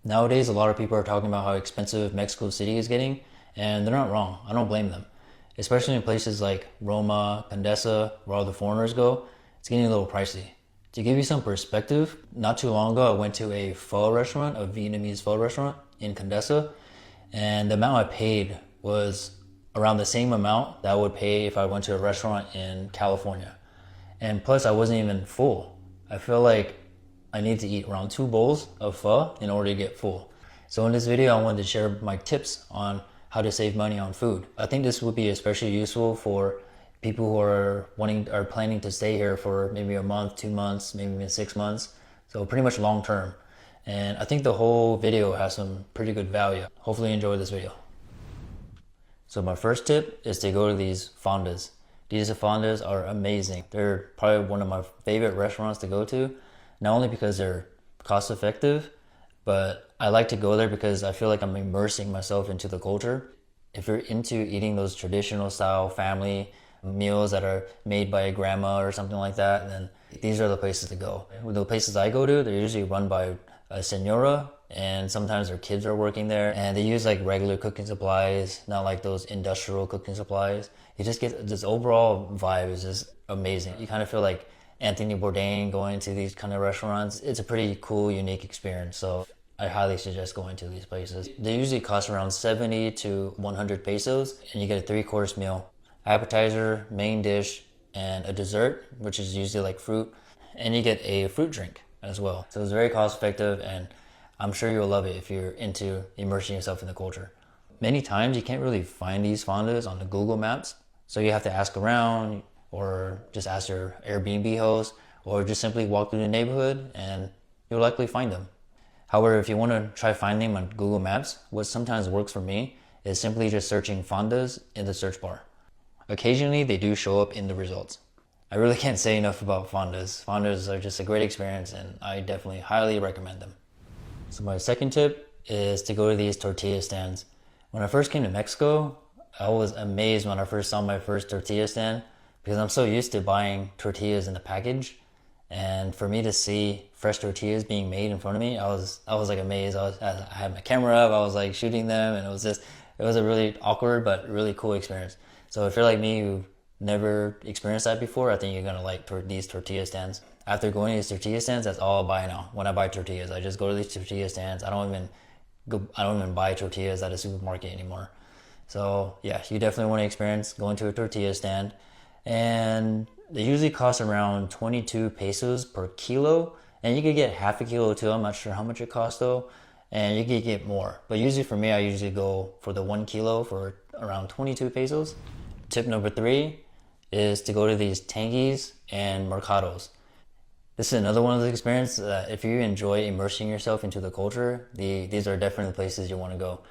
Nowadays, a lot of people are talking about how expensive Mexico City is getting, and they're not wrong. I don't blame them. Especially in places like Roma, Condesa, where all the foreigners go, it's getting a little pricey. To give you some perspective, not too long ago, I went to a pho restaurant, a Vietnamese pho restaurant in Condesa, and the amount I paid was around the same amount that I would pay if I went to a restaurant in California. And plus, I wasn't even full. I feel like I need to eat around 2 bowls of pho in order to get full. So in this video, I wanted to share my tips on how to save money on food. I think this would be especially useful for people who are planning to stay here for maybe a month, 2 months, maybe even 6 months. So pretty much long term. And I think the whole video has some pretty good value. Hopefully you enjoy this video. So my first tip is to go to these fondas. These fondas are amazing. They're probably one of my favorite restaurants to go to, not only because they're cost effective, but I like to go there because I feel like I'm immersing myself into the culture. If you're into eating those traditional style family meals that are made by a grandma or something like that, then these are the places to go. The places I go to, they're usually run by a senora, and sometimes their kids are working there, and they use like regular cooking supplies, not like those industrial cooking supplies. You just get this overall vibe is just amazing. You kind of feel like Anthony Bourdain going to these kind of restaurants. It's a pretty cool, unique experience. So I highly suggest going to these places. They usually cost around 70 to 100 pesos, and you get a 3-course meal, appetizer, main dish, and a dessert, which is usually like fruit, and you get a fruit drink as well. So it's very cost effective, and I'm sure you'll love it if you're into immersing yourself in the culture. Many times you can't really find these fondas on the Google Maps, so you have to ask around or just ask your Airbnb host or just simply walk through the neighborhood and you'll likely find them. However, if you want to try finding them on Google Maps, what sometimes works for me is simply just searching fondas in the search bar. Occasionally they do show up in the results. I really can't say enough about fondas. Fondas are just a great experience and I definitely highly recommend them. So my second tip is to go to these tortilla stands. When I first came to Mexico, I was amazed when I first saw my first tortilla stand because I'm so used to buying tortillas in the package. And for me to see fresh tortillas being made in front of me, I was like amazed. I had my camera up, I was like shooting them, and it was a really awkward but really cool experience. So if you're like me who never experienced that before, I think you're gonna like these tortilla stands. After going to these tortilla stands, that's all I buy now. When I buy tortillas, I just go to these tortilla stands. I don't even buy tortillas at a supermarket anymore. So yeah, you definitely want to experience going to a tortilla stand. And they usually cost around 22 pesos per kilo. And you could get half a kilo too. I'm not sure how much it costs though. And you could get more. But usually for me, I usually go for the 1 kilo for around 22 pesos. Tip number 3 is to go to these tangies and mercados. This is another one of the experiences that if you enjoy immersing yourself into the culture, these are definitely places you want to go.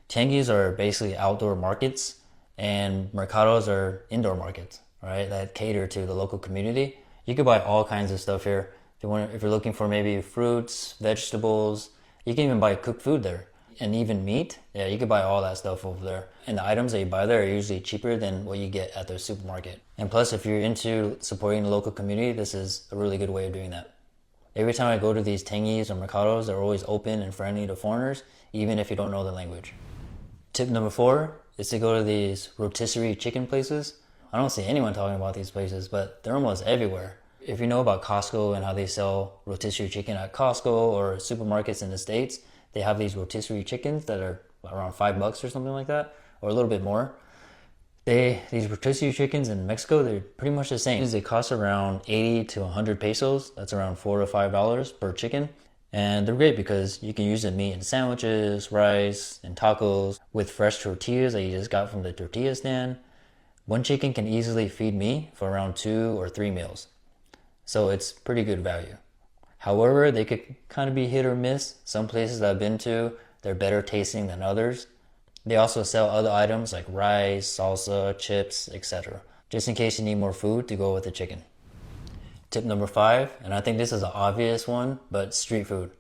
Tangies are basically outdoor markets and mercados are indoor markets, right? That cater to the local community. You can buy all kinds of stuff here. If you're looking for maybe fruits, vegetables, you can even buy cooked food there. And even meat, yeah, you can buy all that stuff over there. And the items that you buy there are usually cheaper than what you get at the supermarket. And plus, if you're into supporting the local community, this is a really good way of doing that. Every time I go to these tangies or mercados, they're always open and friendly to foreigners, even if you don't know the language. Tip number 4 is to go to these rotisserie chicken places. I don't see anyone talking about these places, but they're almost everywhere. If you know about Costco and how they sell rotisserie chicken at Costco or supermarkets in the States, they have these rotisserie chickens that are around $5 or something like that, or a little bit more. These rotisserie chickens in Mexico, they're pretty much the same. They cost around 80 to 100 pesos. That's around $4 to $5 per chicken. And they're great because you can use the meat in sandwiches, rice, and tacos with fresh tortillas that you just got from the tortilla stand. One chicken can easily feed me for around 2 or 3 meals. So it's pretty good value. However, they could kind of be hit or miss. Some places that I've been to, they're better tasting than others. They also sell other items like rice, salsa, chips, etc. Just in case you need more food to go with the chicken. Tip number 5, and I think this is an obvious one, but street food.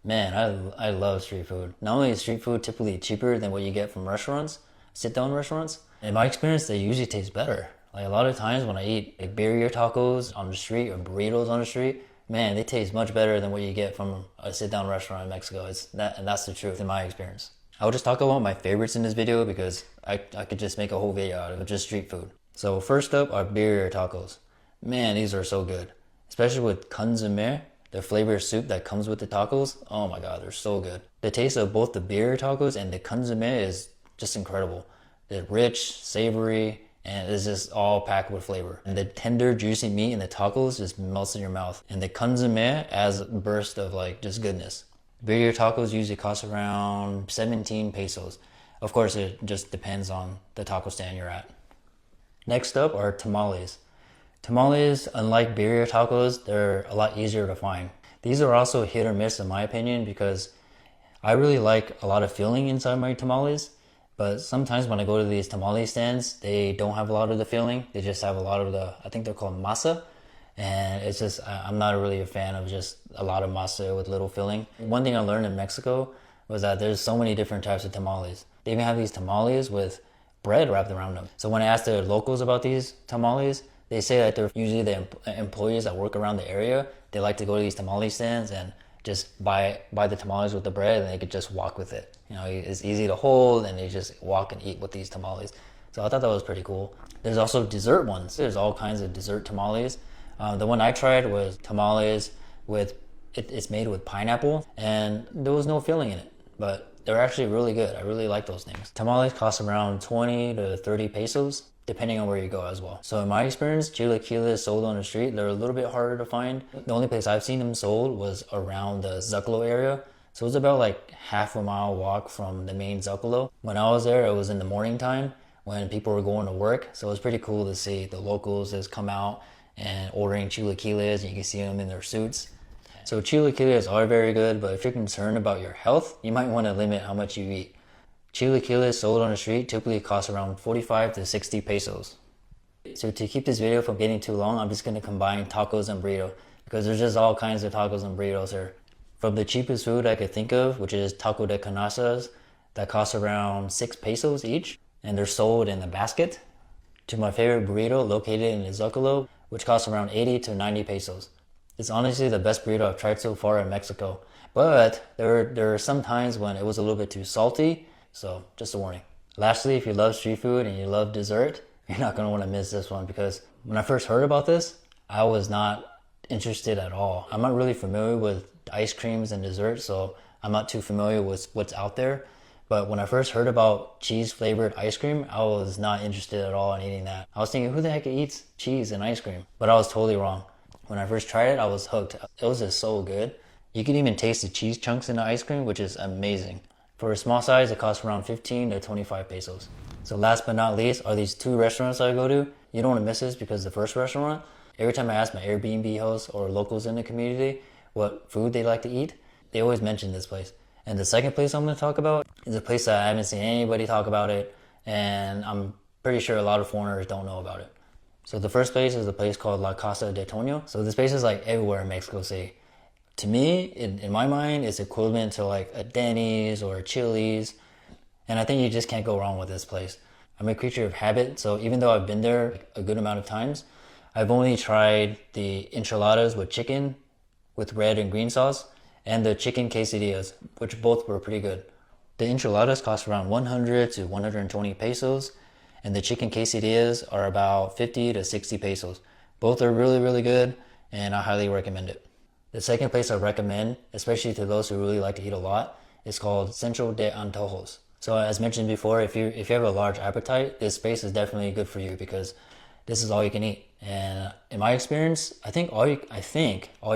Man, I love street food. Not only is street food typically cheaper than what you get from restaurants, sit-down restaurants, in my experience, they usually taste better. Like a lot of times when I eat like birria tacos on the street or burritos on the street, man, they taste much better than what you get from a sit-down restaurant in Mexico. And that's the truth in my experience. I'll just talk about my favorites in this video because I could just make a whole video out of it, just street food. So first up are birria tacos. Man, these are so good. Especially with consomme, the flavored soup that comes with the tacos. Oh my god, they're so good. The taste of both the birria tacos and the consomme is just incredible. They're rich, savory, and it's just all packed with flavor. And the tender, juicy meat in the tacos just melts in your mouth. And the consomme adds a burst of like just goodness. Birria tacos usually cost around 17 pesos. Of course, it just depends on the taco stand you're at. Next up are tamales. Tamales, unlike birria tacos, they're a lot easier to find. These are also hit or miss in my opinion because I really like a lot of filling inside my tamales. But sometimes when I go to these tamale stands, they don't have a lot of the filling. They just have a lot of the, I think they're called masa. And it's just, I'm not really a fan of just a lot of masa with little filling. One thing I learned in Mexico was that there's so many different types of tamales. They even have these tamales with bread wrapped around them. So when I ask the locals about these tamales, they say that they're usually the employees that work around the area. They like to go to these tamale stands and just buy the tamales with the bread, and they could just walk with it. You know, it's easy to hold, and they just walk and eat with these tamales. So I thought that was pretty cool. There's also dessert ones. There's all kinds of dessert tamales. The one I tried was tamales with, it's made with pineapple, and there was no filling in it, but they're actually really good. I really like those things. Tamales cost around 20 to 30 pesos, depending on where you go as well. So in my experience, chilaquiles sold on the street, they're a little bit harder to find. The only place I've seen them sold was around the Zocalo area. So it was about like half a mile walk from the main Zocalo. When I was there, it was in the morning time when people were going to work. So it was pretty cool to see the locals just come out and ordering chilaquiles, and you can see them in their suits. So chilaquiles are very good, but if you're concerned about your health, you might want to limit how much you eat. Chilaquiles sold on the street typically cost around 45 to 60 pesos. So to keep this video from getting too long, I'm just going to combine tacos and burrito because there's just all kinds of tacos and burritos here. From the cheapest food I could think of, which is taco de canastas, that costs around 6 pesos each, and they're sold in a basket, to my favorite burrito located in the Zocalo, which costs around 80 to 90 pesos. It's honestly the best burrito I've tried so far in Mexico, but there are some times when it was a little bit too salty. So just a warning. Lastly, if you love street food and you love dessert, you're not going to want to miss this one because when I first heard about this, I was not interested at all. I'm not really familiar with ice creams and desserts, so I'm not too familiar with what's out there. But when I first heard about cheese flavored ice cream, I was not interested at all in eating that. I was thinking, who the heck eats cheese and ice cream? But I was totally wrong. When I first tried it, I was hooked. It was just so good. You can even taste the cheese chunks in the ice cream, which is amazing. For a small size, it costs around 15 to 25 pesos. So last but not least are these two restaurants I go to. You don't want to miss this because the first restaurant, every time I ask my Airbnb hosts or locals in the community what food they like to eat, they always mention this place. And the second place I'm going to talk about is a place that I haven't seen anybody talk about it, and I'm pretty sure a lot of foreigners don't know about it. So the first place is a place called La Casa de Toño. So this place is like everywhere in Mexico City. To me, in my mind, it's equivalent to like a Denny's or a Chili's. And I think you just can't go wrong with this place. I'm a creature of habit, so even though I've been there a good amount of times, I've only tried the enchiladas with chicken, with red and green sauce, and the chicken quesadillas, which both were pretty good. The enchiladas cost around 100 to 120 pesos, and the chicken quesadillas are about 50 to 60 pesos. Both are really, really good, and I highly recommend it. The second place I recommend, especially to those who really like to eat a lot, is called Centro de Antojos. So as mentioned before, if you have a large appetite, this space is definitely good for you because this is all you can eat. And in my experience, I think all you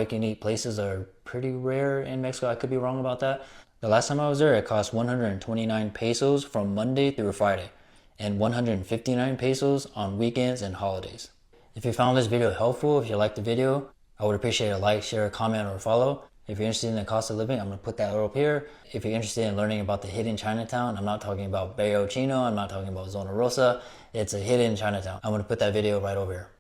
can eat places are pretty rare in Mexico. I could be wrong about that. The last time I was there, it cost 129 pesos from Monday through Friday, and 159 pesos on weekends and holidays. If you found this video helpful, if you liked the video, I would appreciate a like, share, comment, or follow. If you're interested in the cost of living, I'm going to put that up here. If you're interested in learning about the hidden Chinatown, I'm not talking about Barrio Chino, I'm not talking about Zona Rosa. It's a hidden Chinatown. I'm going to put that video right over here.